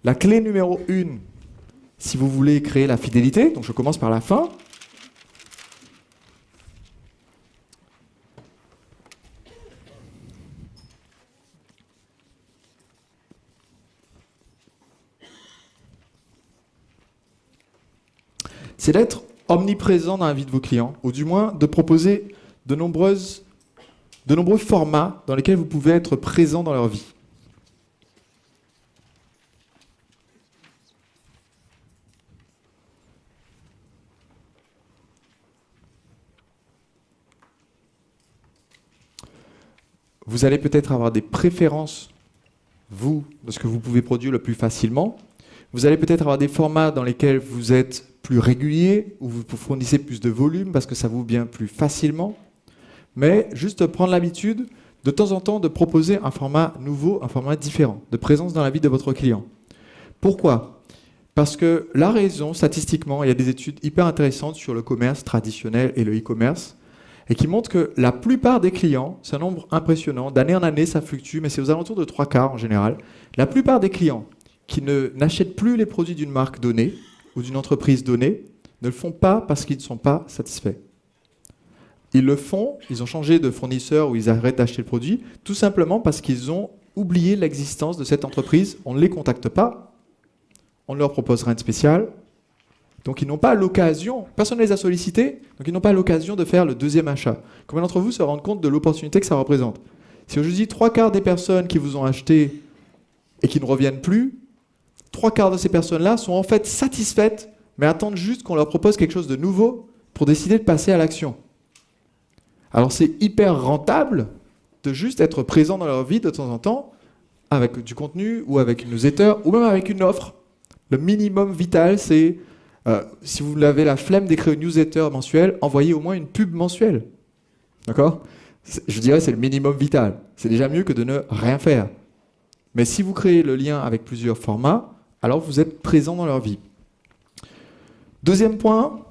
La clé numéro 1, si vous voulez créer la fidélité, donc je commence par la fin. C'est d'être omniprésent dans la vie de vos clients, ou du moins de proposer de nombreux formats dans lesquels vous pouvez être présent dans leur vie. Vous allez peut-être avoir des préférences, vous, de ce que vous pouvez produire le plus facilement. Vous allez peut-être avoir des formats dans lesquels vous êtes plus régulier, où vous fournissez plus de volume parce que ça vous vient plus facilement. Mais juste prendre l'habitude, de temps en temps, de proposer un format nouveau, un format différent, de présence dans la vie de votre client. Pourquoi ? Parce que la raison, statistiquement, il y a des études hyper intéressantes sur le commerce traditionnel et le e-commerce, et qui montrent que la plupart des clients, c'est un nombre impressionnant, d'année en année ça fluctue, mais c'est aux alentours de 3/4 en général, la plupart des clients qui n'achètent plus les produits d'une marque donnée ou d'une entreprise donnée ne le font pas parce qu'ils ne sont pas satisfaits. Ils le font, ils ont changé de fournisseur ou ils arrêtent d'acheter le produit, tout simplement parce qu'ils ont oublié l'existence de cette entreprise, on ne les contacte pas, on ne leur propose rien de spécial, donc ils n'ont pas l'occasion, personne ne les a sollicités, donc ils n'ont pas l'occasion de faire le deuxième achat. Combien d'entre vous se rendent compte de l'opportunité que ça représente ? Si je dis 3/4 des personnes qui vous ont acheté et qui ne reviennent plus, 3/4 de ces personnes-là sont en fait satisfaites, mais attendent juste qu'on leur propose quelque chose de nouveau pour décider de passer à l'action. Alors c'est hyper rentable de juste être présent dans leur vie de temps en temps, avec du contenu, ou avec une newsletter, ou même avec une offre. Le minimum vital, c'est, si vous avez la flemme d'écrire une newsletter mensuelle, envoyez au moins une pub mensuelle. D'accord ? Je dirais que c'est le minimum vital. C'est déjà mieux que de ne rien faire. Mais si vous créez le lien avec plusieurs formats, alors vous êtes présent dans leur vie. Deuxième point,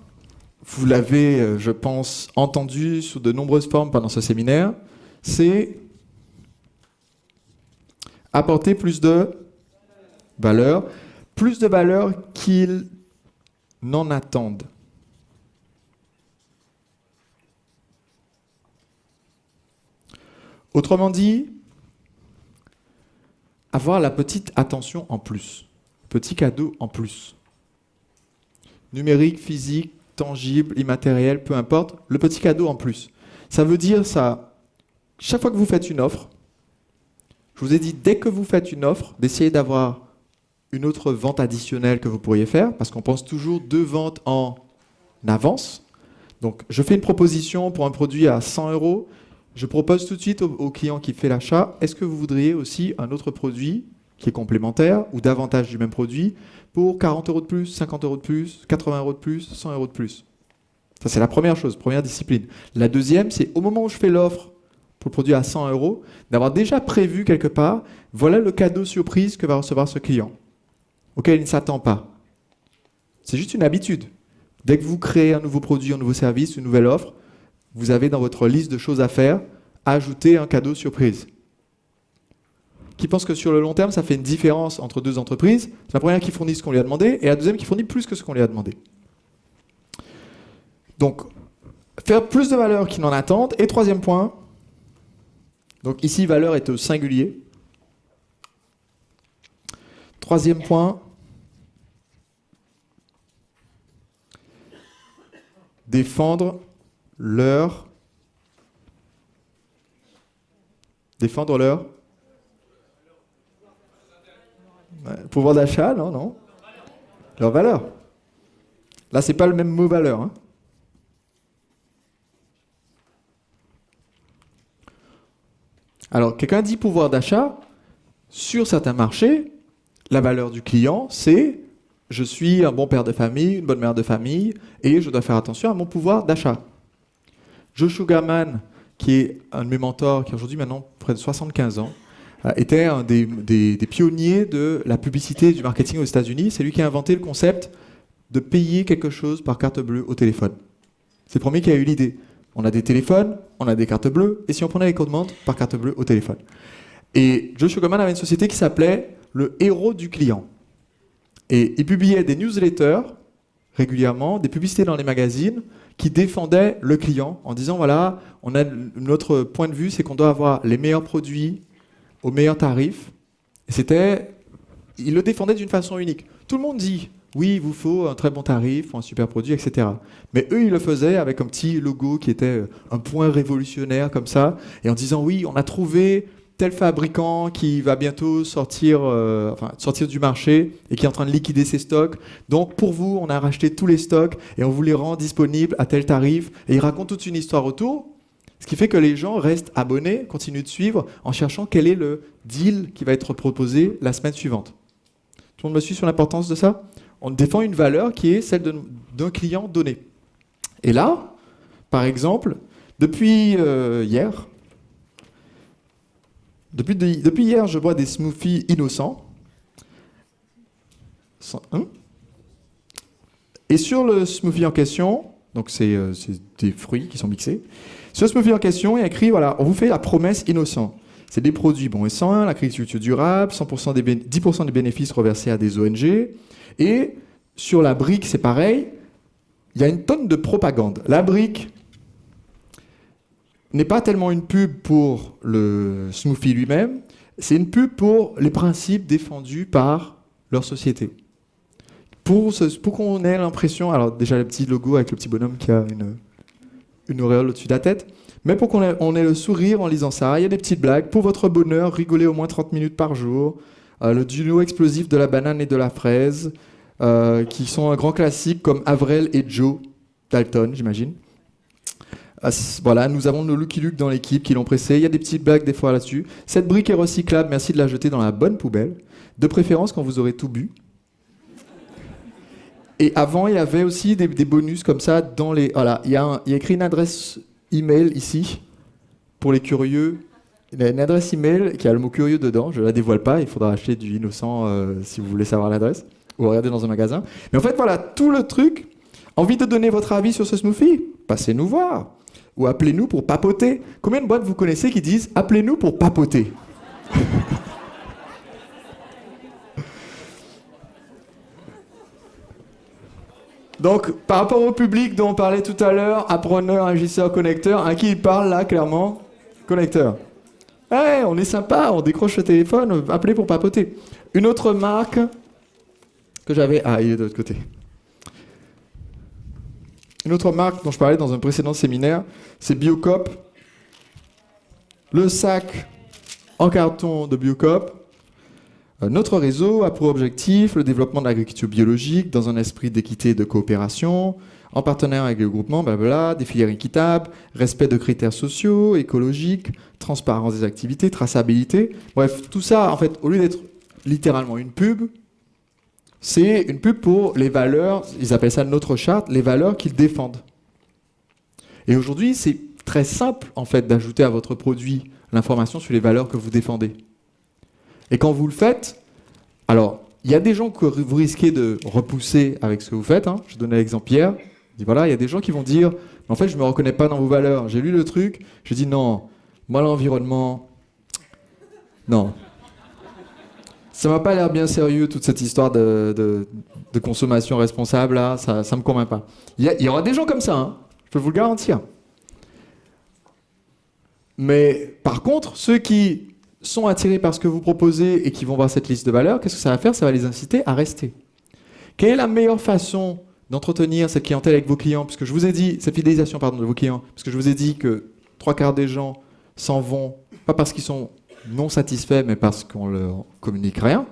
vous l'avez, je pense, entendu sous de nombreuses formes pendant ce séminaire, c'est apporter plus de valeur qu'ils n'en attendent. Autrement dit, avoir la petite attention en plus, petit cadeau en plus. Numérique, physique, tangible, immatériel, peu importe, le petit cadeau en plus. Ça veut dire ça, chaque fois que vous faites une offre, je vous ai dit, dès que vous faites une offre, d'essayer d'avoir une autre vente additionnelle que vous pourriez faire, parce qu'on pense toujours 2 ventes en avance. Donc, je fais une proposition pour un produit à 100 €, je propose tout de suite au client qui fait l'achat, est-ce que vous voudriez aussi un autre produit qui est complémentaire ou davantage du même produit pour 40 € de plus, 50 € de plus, 80 € de plus, 100 € de plus. Ça, c'est la première chose, première discipline. La deuxième, c'est au moment où je fais l'offre pour le produit à 100 €, d'avoir déjà prévu quelque part, voilà le cadeau surprise que va recevoir ce client, auquel il ne s'attend pas. C'est juste une habitude. Dès que vous créez un nouveau produit, un nouveau service, une nouvelle offre, vous avez dans votre liste de choses à faire, ajouter un cadeau surprise. Qui pense que sur le long terme, ça fait une différence entre 2 entreprises. C'est la première qui fournit ce qu'on lui a demandé et la deuxième qui fournit plus que ce qu'on lui a demandé. Donc, faire plus de valeur qu'ils n'en attendent. Et troisième point, donc ici, valeur est au singulier. Troisième point, défendre leur pouvoir d'achat, non. Leur valeur. Là, c'est pas le même mot valeur. Hein. Alors, quelqu'un dit pouvoir d'achat. Sur certains marchés, la valeur du client, c'est je suis un bon père de famille, une bonne mère de famille, et je dois faire attention à mon pouvoir d'achat. Joe Sugarman, qui est un de mes mentors, qui a aujourd'hui maintenant près de 75 ans, était un des pionniers de la publicité et du marketing aux États-Unis. C'est lui qui a inventé le concept de payer quelque chose par carte bleue au téléphone. C'est le premier qui a eu l'idée. On a des téléphones, on a des cartes bleues, et si on prenait les commandes par carte bleue au téléphone. Et Joe Sugarman avait une société qui s'appelait le héros du client. Et il publiait des newsletters régulièrement, des publicités dans les magazines qui défendaient le client en disant voilà, notre point de vue, c'est qu'on doit avoir les meilleurs produits au meilleur tarif. Et il le défendait d'une façon unique. Tout le monde dit oui, il vous faut un très bon tarif, un super produit, etc. Mais eux, ils le faisaient avec un petit logo qui était un point révolutionnaire comme ça, et en disant oui, on a trouvé tel fabricant qui va bientôt sortir du marché et qui est en train de liquider ses stocks. Donc pour vous, on a racheté tous les stocks et on vous les rend disponibles à tel tarif. Et ils racontent toute une histoire autour, ce qui fait que les gens restent abonnés, continuent de suivre en cherchant quel est le deal qui va être proposé la semaine suivante. Tout le monde me suit sur l'importance de ça ? On défend une valeur qui est celle d'un client donné. Et là, par exemple, depuis hier, je bois des smoothies innocents. Et sur le smoothie en question, donc c'est des fruits qui sont mixés. Sur le smoothie en question, il y a écrit voilà, on vous fait la promesse innocent. C'est des produits bons et sains, l'agriculture durable, 10% des bénéfices reversés à des ONG. Et sur la brique, c'est pareil, il y a une tonne de propagande. La brique n'est pas tellement une pub pour le smoothie lui-même, c'est une pub pour les principes défendus par leur société. Pour qu'on ait l'impression, alors déjà le petit logo avec le petit bonhomme qui a une auréole au-dessus de la tête, mais pour qu'on ait le sourire en lisant ça, il y a des petites blagues. Pour votre bonheur, rigolez au moins 30 minutes par jour. Le duo explosif de la banane et de la fraise, qui sont un grand classique comme Avril et Joe Dalton, j'imagine. Voilà, nous avons nos Lucky Luke dans l'équipe qui l'ont pressé. Il y a des petites blagues des fois là-dessus. Cette brique est recyclable, merci de la jeter dans la bonne poubelle. De préférence quand vous aurez tout bu. Et avant, il y avait aussi des bonus comme ça dans les... Voilà, il y a écrit une adresse email ici, pour les curieux. Il y a une adresse email qui a le mot curieux dedans. Je ne la dévoile pas, il faudra acheter du innocent si vous voulez savoir l'adresse. Ou regarder dans un magasin. Mais en fait, voilà, tout le truc. Envie de donner votre avis sur ce smoothie ? Passez nous voir. Ou appelez-nous pour papoter. Combien de boîtes vous connaissez qui disent « Appelez-nous pour papoter » ? Donc, par rapport au public dont on parlait tout à l'heure, appreneur, agisseur, connecteur, à qui il parle là, clairement ? Connecteur. Ouais, on est sympa, on décroche le téléphone, appelez pour papoter. Une autre marque que j'avais... Ah, il est de l'autre côté. Une autre marque dont je parlais dans un précédent séminaire, c'est Biocop. Le sac en carton de Biocop. Notre réseau a pour objectif le développement de l'agriculture biologique dans un esprit d'équité et de coopération, en partenariat avec le groupement, blablabla, des filières équitables, respect de critères sociaux, écologiques, transparence des activités, traçabilité. Bref, tout ça, en fait, au lieu d'être littéralement une pub, c'est une pub pour les valeurs, ils appellent ça notre charte, les valeurs qu'ils défendent. Et aujourd'hui, c'est très simple, en fait, d'ajouter à votre produit l'information sur les valeurs que vous défendez. Et quand vous le faites, alors, il y a des gens que vous risquez de repousser avec ce que vous faites. Hein. Je donnais l'exemple hier. Je dis, voilà, il y a des gens qui vont dire, en fait, je ne me reconnais pas dans vos valeurs. J'ai lu le truc, je dis, non, moi, l'environnement, non. Ça m'a pas l'air bien sérieux, toute cette histoire de consommation responsable, là, ça me convainc pas. Il y aura des gens comme ça, hein, je peux vous le garantir. Mais par contre, ceux qui sont attirés par ce que vous proposez et qui vont voir cette liste de valeurs, qu'est-ce que ça va faire ? Ça va les inciter à rester. Quelle est la meilleure façon d'entretenir cette clientèle avec vos clients ? Puisque je vous ai dit, cette fidélisation de vos clients, parce que je vous ai dit que 3/4 des gens s'en vont, pas parce qu'ils sont non satisfaits, mais parce qu'on leur communique rien,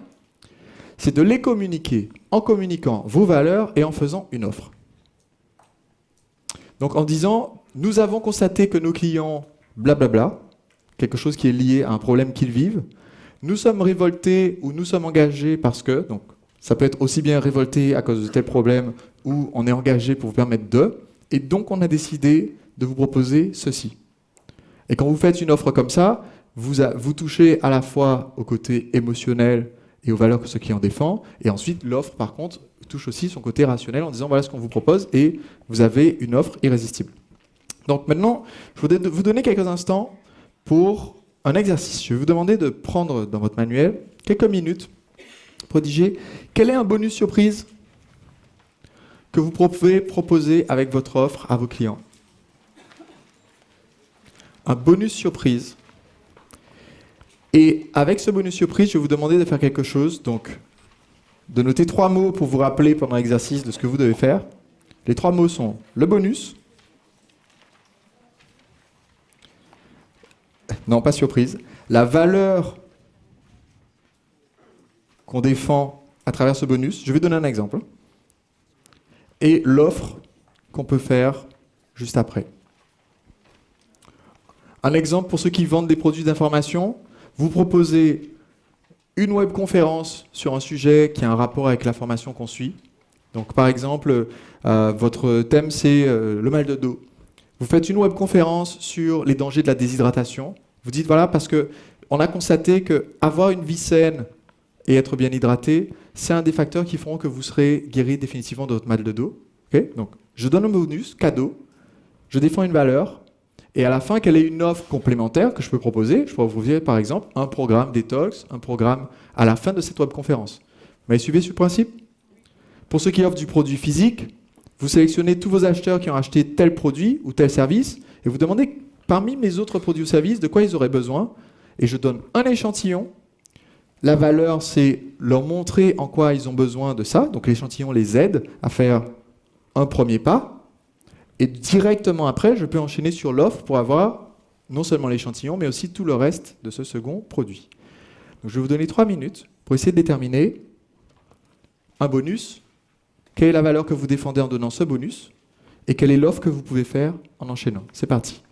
c'est de les communiquer en communiquant vos valeurs et en faisant une offre. Donc en disant, nous avons constaté que nos clients, blablabla, quelque chose qui est lié à un problème qu'ils vivent, nous sommes révoltés ou nous sommes engagés parce que, donc ça peut être aussi bien révolté à cause de tel problème ou on est engagé pour vous permettre de, et donc on a décidé de vous proposer ceci. Et quand vous faites une offre comme ça, vous touchez à la fois au côté émotionnel et aux valeurs que ce client défend, et ensuite l'offre par contre touche aussi son côté rationnel en disant voilà ce qu'on vous propose et vous avez une offre irrésistible. Donc maintenant, je voudrais vous donner quelques instants pour un exercice. Je vais vous demander de prendre dans votre manuel quelques minutes prodiger. Quel est un bonus surprise que vous pouvez proposer avec votre offre à vos clients? Un bonus surprise. Et avec ce bonus surprise, je vais vous demander de faire quelque chose. Donc, de noter 3 mots pour vous rappeler pendant l'exercice de ce que vous devez faire. Les 3 mots sont le bonus. Non, pas surprise. La valeur qu'on défend à travers ce bonus. Je vais donner un exemple. Et l'offre qu'on peut faire juste après. Un exemple pour ceux qui vendent des produits d'information. Vous proposez une webconférence sur un sujet qui a un rapport avec la formation qu'on suit. Donc, par exemple, votre thème, c'est le mal de dos. Vous faites une webconférence sur les dangers de la déshydratation. Vous dites, voilà, parce qu'on a constaté qu'avoir une vie saine et être bien hydraté, c'est un des facteurs qui feront que vous serez guéri définitivement de votre mal de dos. Okay? Donc, je donne un bonus, cadeau, je défends une valeur, et à la fin, quelle est une offre complémentaire que je peux proposer? Je pourrais vous dire, par exemple, un programme détox, un programme à la fin de cette webconférence. Vous m'avez suivi sur le principe? Pour ceux qui offrent du produit physique, vous sélectionnez tous vos acheteurs qui ont acheté tel produit ou tel service, et vous demandez, parmi mes autres produits ou services, de quoi ils auraient besoin, et je donne un échantillon. La valeur, c'est leur montrer en quoi ils ont besoin de ça. Donc l'échantillon les aide à faire un premier pas. Et directement après, je peux enchaîner sur l'offre pour avoir non seulement l'échantillon, mais aussi tout le reste de ce second produit. Donc je vais vous donner 3 minutes pour essayer de déterminer un bonus. Quelle est la valeur que vous défendez en donnant ce bonus? Et quelle est l'offre que vous pouvez faire en enchaînant? C'est parti.